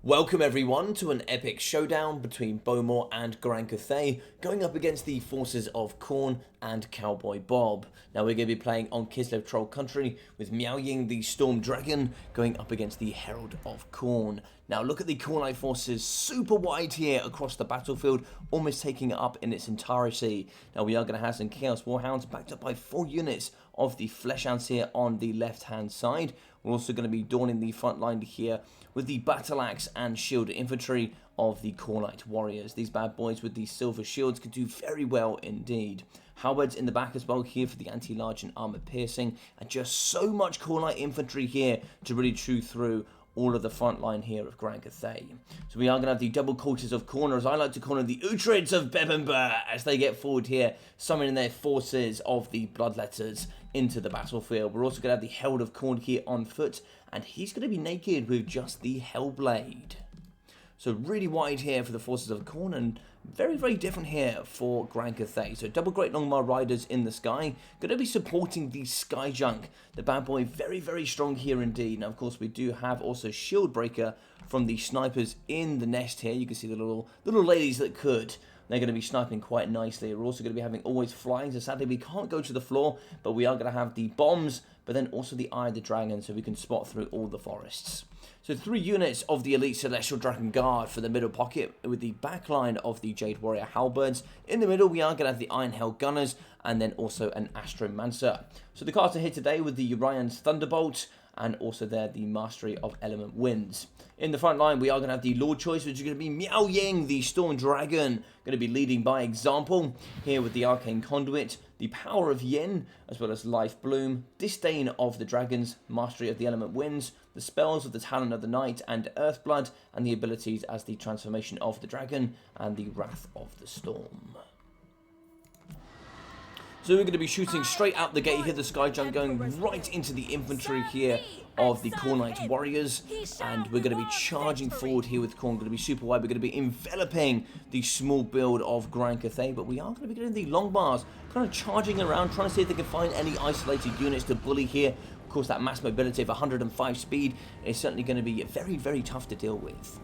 Welcome everyone to an epic showdown between Bowmore and Grand Cathay, going up against the forces of Khorne and Cowboy Bob. Now we're going to be playing on Kislev Troll Country with Miao Ying the Storm Dragon going up against the Herald of Khorne. Now look at the Khornite forces super wide here across the battlefield, almost taking it up in its entirety. Now we are going to have some Chaos Warhounds backed up by 4 units of the Fleshhounds here on the left hand side. We're also going to be dawning the front line here with the battle axe and shield infantry of the Khornite warriors. These bad boys with the silver shields could do very well indeed. Halberds in the back as well here for the anti-large and armor piercing, and just so much Khornite infantry here to really chew through all of the front line here of Grand Cathay. So we are going to have the double cultures of Khorne, as I like to call them, the Utrids of Bebember, as they get forward here, summoning their forces of the Bloodletters into the battlefield. We're also going to have the Herald of Khorne here on foot, and he's going to be naked with just the Hellblade. So really wide here for the forces of Khorne, and very different here for Grand Cathay. So double Great Longmar Riders in the sky, going to be supporting the Sky Junk. The bad boy very strong here indeed. Now of course we do have also Shield Breaker from the snipers in the nest here. You can see the little ladies that could. They're going to be sniping quite nicely. We're also going to be having always flying, so sadly we can't go to the floor, but we are going to have the bombs, but then also the Eye of the Dragon, so we can spot through all the forests. So 3 units of the Elite Celestial Dragon Guard for the middle pocket, with the backline of the Jade Warrior Halberds. In the middle, we are going to have the Iron Hell Gunners, and then also an Astromancer. So the cards are here today with the Urian's Thunderbolt, and also there the Mastery of Element Winds. In the front line, we are going to have the Lord Choice, which is going to be Miao Ying, the Storm Dragon, going to be leading by example here with the Arcane Conduit, the Power of Yin, as well as Life Bloom, Disdain of the Dragons, Mastery of the Element Winds, the spells of the Talon of the Night and Earthblood, and the abilities as the Transformation of the Dragon and the Wrath of the Storm. So we're going to be shooting straight out the gate here, the Sky Junk going right into the infantry here of the Khornite warriors, and we're going to be charging forward here with Khorne. Going to be super wide. We're going to be enveloping the small build of Grand Cathay, but we are going to be getting the Longbars kind of charging around, trying to see if they can find any isolated units to bully here. Of course, that mass mobility of 105 speed is certainly going to be very tough to deal with.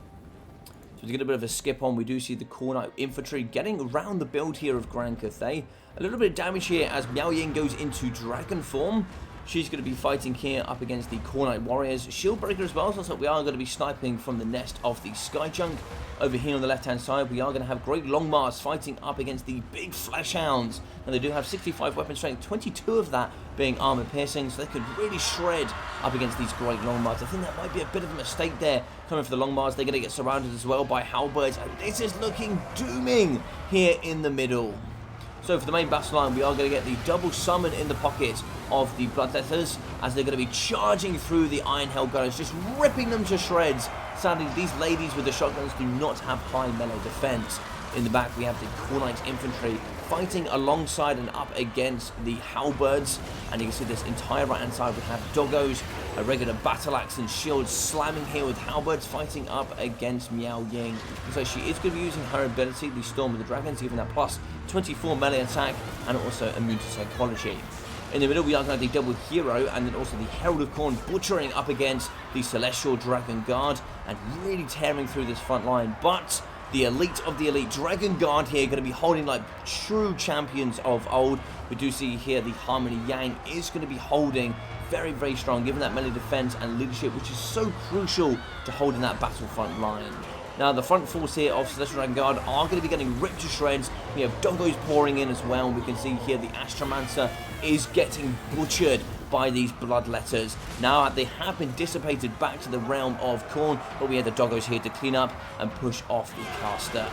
So to get a bit of a skip on, we do see the Khornite infantry getting around the build here of Grand Cathay. A little bit of damage here as Miao Ying goes into dragon form. She's going to be fighting here up against the Khornite warriors. Shieldbreaker as well, so looks like we are going to be sniping from the nest of the Sky Junk. Over here on the left hand side, we are going to have Great Longmars fighting up against the big Fleshhounds. And they do have 65 weapon strength, 22 of that being armor piercing, so they could really shred up against these Great Longmars. I think that might be a bit of a mistake there coming for the Longmars. They're going to get surrounded as well by Halberds, and this is looking dooming here in the middle. So for the main battle line, we are going to get the double summon in the pocket of the Bloodletters, as they're going to be charging through the Iron Hell Gunners, just ripping them to shreds. Sadly, these ladies with the shotguns do not have high melee defense. In the back, we have the Khornite infantry fighting alongside and up against the Halberds, and you can see this entire right hand side. We have Doggos, a regular battle axe and shield slamming here with Halberds fighting up against Miao Ying. So she is going to be using her ability, the Storm of the Dragons, giving that plus 24 melee attack and also immune to psychology. In the middle, we are going to have the double hero, and then also the Herald of Khorne butchering up against the Celestial Dragon Guard and really tearing through this front line. But the elite of the elite Dragon Guard here going to be holding like true champions of old. We do see here the Harmony Yang is going to be holding very strong, given that melee defense and leadership, which is so crucial to holding that battlefront line. Now, the front force here of Celestial Dragon Guard are going to be getting ripped to shreds. We have Doggos pouring in as well. We can see here the Astromancer is getting butchered by these Bloodletters. Now, they have been dissipated back to the realm of Khorne, but we have the Doggos here to clean up and push off the caster.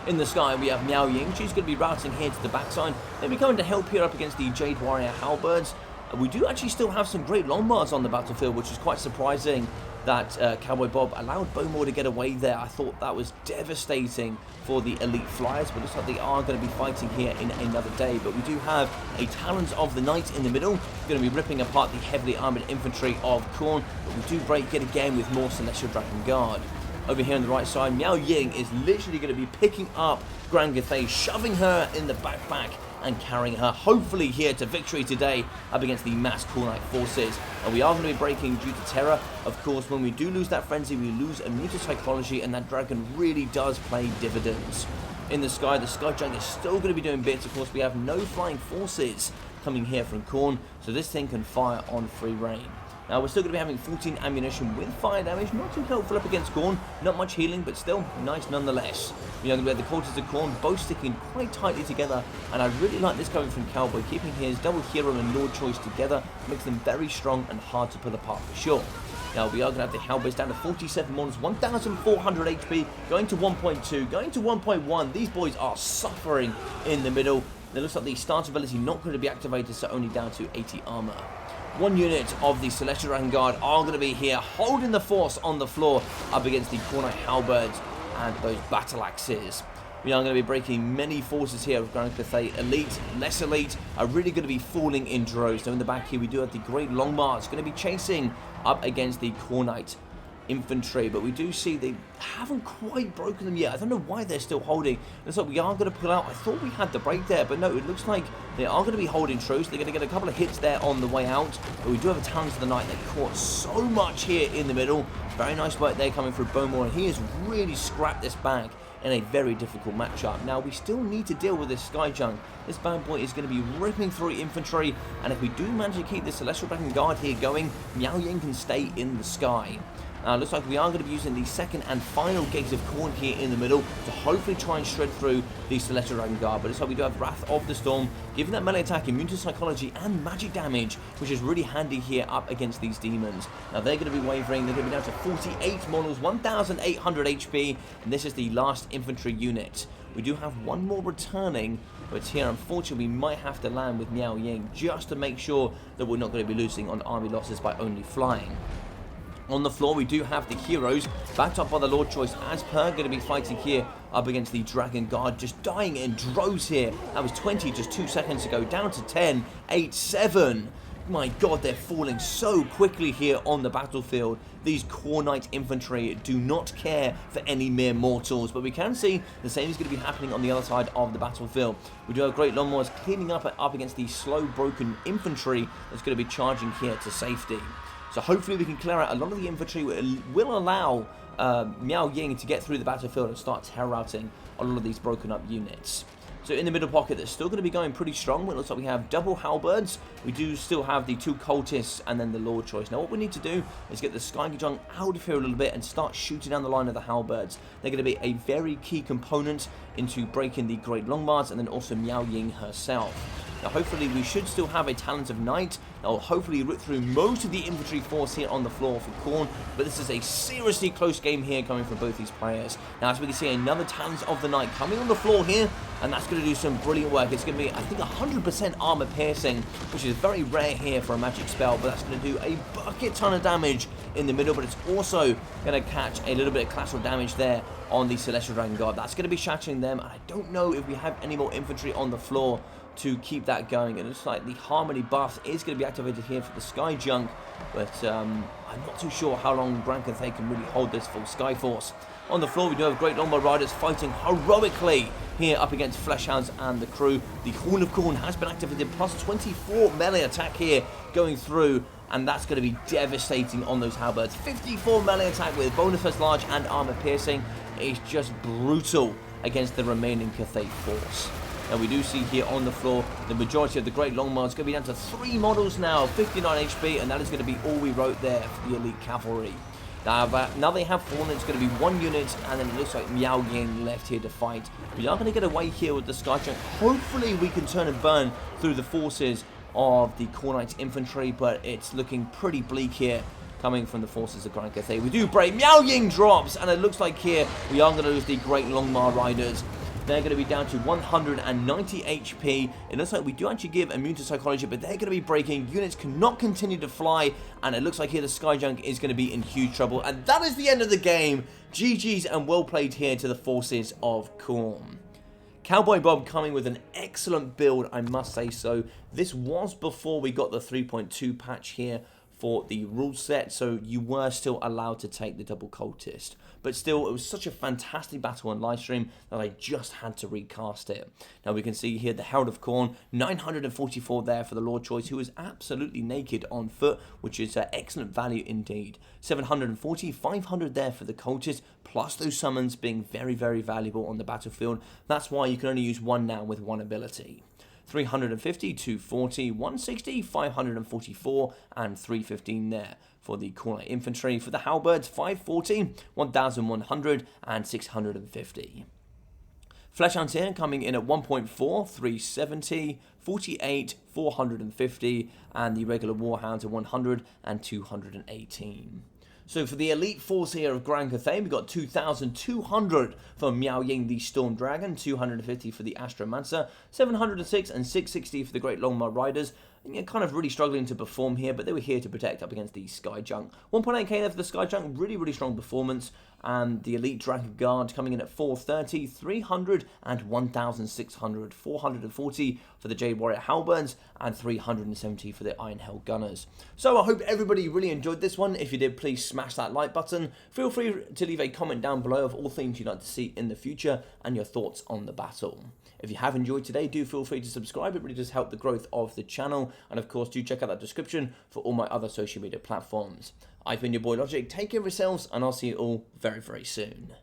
In the sky, we have Miao Ying. She's going to be routing here to the backside. They'll be coming to help here up against the Jade Warrior Halberds. We do actually still have some Great Longmars on the battlefield, which is quite surprising that Cowboy Bob allowed Bowmore to get away there. I thought that was devastating for the Elite Flyers, but it looks like they are going to be fighting here in another day. But we do have a Talons of the Night in the middle, going to be ripping apart the heavily armoured infantry of Khorne, but we do break it again with more Celestial Dragon Guard. Over here on the right side, Miao Ying is literally going to be picking up Grand Cathay, shoving her in the backpack and carrying her, hopefully, here to victory today up against the mass Khorne forces. And we are going to be breaking due to terror. Of course, when we do lose that frenzy, we lose immune to psychology, and that dragon really does play dividends. In the sky junk is still going to be doing bits. Of course, we have no flying forces coming here from Khorne, so this thing can fire on free reign. Now, we're still going to be having 14 ammunition with fire damage. Not too helpful up against Khorne. Not much healing, but still nice nonetheless. We are going to have the quarters of Khorne both sticking quite tightly together. And I really like this coming from Cowboy. Keeping his double hero and Lord choice together makes them very strong and hard to pull apart for sure. Now, we are going to have the Halberds down to 47 models, 1,400 HP, going to 1.2, going to 1.1. These boys are suffering in the middle. It looks like the stance ability not going to be activated, so only down to 80 armor. One unit of the Celestial Dragon Guard are going to be here, holding the force on the floor up against the Khorne Halberds and those battle axes. We are going to be breaking many forces here of Grand Cathay. Elite, less elite, are really going to be falling in droves. Now in the back here we do have the Great Longmarch going to be chasing up against the Khorne infantry, but we do see they haven't quite broken them yet. I don't know why they're still holding. Looks like we are going to pull out. I thought we had the break there, but no, it looks like they are going to be holding true. So they're going to get a couple of hits there on the way out, but we do have a Talons of the Night. They caught so much here in the middle. Very nice work there coming through Bowmore, and he has really scrapped this back in a very difficult matchup. Now, we still need to deal with this Skyjunk. This bad boy is going to be ripping through infantry, and if we do manage to keep the Celestial Dragon Guard here going, Miao Ying can stay in the sky. Looks like we are going to be using the second and final gate of Khorne here in the middle to hopefully try and shred through the Celestial Dragon Guard. But it's like we do have Wrath of the Storm, giving that melee attack immune to psychology and magic damage, which is really handy here up against these demons. Now they're going to be wavering. They're going to be down to 48 models, 1,800 HP, and this is the last infantry unit. We do have one more returning, but here unfortunately we might have to land with Miao Ying just to make sure that we're not going to be losing on army losses by only flying. On the floor, we do have the heroes, backed up by the Lord Choice, as per, going to be fighting here up against the Dragon Guard, just dying in droves here. That was 20 just 2 seconds ago, down to 10, 8, 7. My God, they're falling so quickly here on the battlefield. These Khorne infantry do not care for any mere mortals, but we can see the same is going to be happening on the other side of the battlefield. We do have Great Longmores cleaning up against the slow, broken infantry that's going to be charging here to safety. So hopefully we can clear out a lot of the infantry, will allow Miao Ying to get through the battlefield and start terror-outing a lot of these broken up units. So in the middle pocket, that's still going to be going pretty strong. It looks like we have double halberds. We do still have the 2 cultists and then the Lord Choice. Now what we need to do is get the Skyjunk out of here a little bit and start shooting down the line of the halberds. They're going to be a very key component into breaking the Great Longmarch and then also Miao Ying herself. Now hopefully we should still have a Talons of Night that will hopefully rip through most of the infantry force here on the floor for Khorne, but this is a seriously close game here coming from both these players. Now as we can see, another Talons of the Night coming on the floor here, and that's going to do some brilliant work. It's going to be, I think, 100% armor piercing, which is very rare here for a magic spell, but that's going to do a bucket ton of damage in the middle, but it's also going to catch a little bit of collateral damage there on the Celestial Dragon Guard. That's going to be shattering them, and I don't know if we have any more infantry on the floor to keep that going. It looks like the Harmony buff is going to be activated here for the Skyjunk, but I'm not too sure how long Grand Cathay can really hold this full Skyforce. On the floor, we do have Great Longbow Riders fighting heroically here up against Fleshhounds and the crew. The Horn of Khorne has been activated, plus 24 melee attack here going through, and that's going to be devastating on those halberds. 54 melee attack with bonus first large and armor piercing is just brutal against the remaining Cathay force. Now we do see here on the floor the majority of the Great Longmarch is going to be down to 3 models now, 59 HP, and that is going to be all we wrote there for the Elite Cavalry. Now they have fallen, it's going to be 1 unit, and then it looks like Miao Ying left here to fight. We are going to get away here with the Skyjunk. Hopefully we can turn and burn through the forces of the Khorne infantry, but it's looking pretty bleak here coming from the forces of Grand Cathay. We do break, Miao Ying drops, and it looks like here we are going to lose the Great Longmarch Riders. They're going to be down to 190 HP. It looks like we do actually give immune to psychology, but they're going to be breaking. Units cannot continue to fly, and it looks like here the Skyjunk is going to be in huge trouble. And that is the end of the game. GG's and well played here to the forces of Khorne. Cowboy Bob coming with an excellent build, I must say so. This was before we got the 3.2 patch here for the rule set, so you were still allowed to take the double cultist. But still, it was such a fantastic battle on live stream that I just had to recast it. Now we can see here the Herald of Khorne, 944 there for the Lord Choice, who is absolutely naked on foot, which is excellent value indeed. 740, 500 there for the cultist, plus those summons being very, very valuable on the battlefield. That's why you can only use one now with one ability. 350, 240, 160, 544, and 315 there for the Khorne infantry. For the halberds, 540, 1100, and 650. Fleshhounds here coming in at 1.4, 370, 48, 450, and the regular Warhounds at 100 and 218. So for the elite force here of Grand Cathay, we got 2,200 for Miao Ying the Storm Dragon, 250 for the Astromancer, 706 and 660 for the Great Longmire Riders. Kind of really struggling to perform here, but they were here to protect up against the Sky Junk. 1.8k there for the Sky Junk, really strong performance. And the Elite Dragon Guard coming in at 430, 300 and 1,600, 440 for the Jade Warrior Halberds, and 370 for the Iron Hell Gunners. So I hope everybody really enjoyed this one. If you did, please smash that like button. Feel free to leave a comment down below of all things you'd like to see in the future and your thoughts on the battle. If you have enjoyed today, do feel free to subscribe. It really does help the growth of the channel. And of course, do check out that description for all my other social media platforms. I've been your boy Logic. Take care of yourselves, and I'll see you all very, very soon.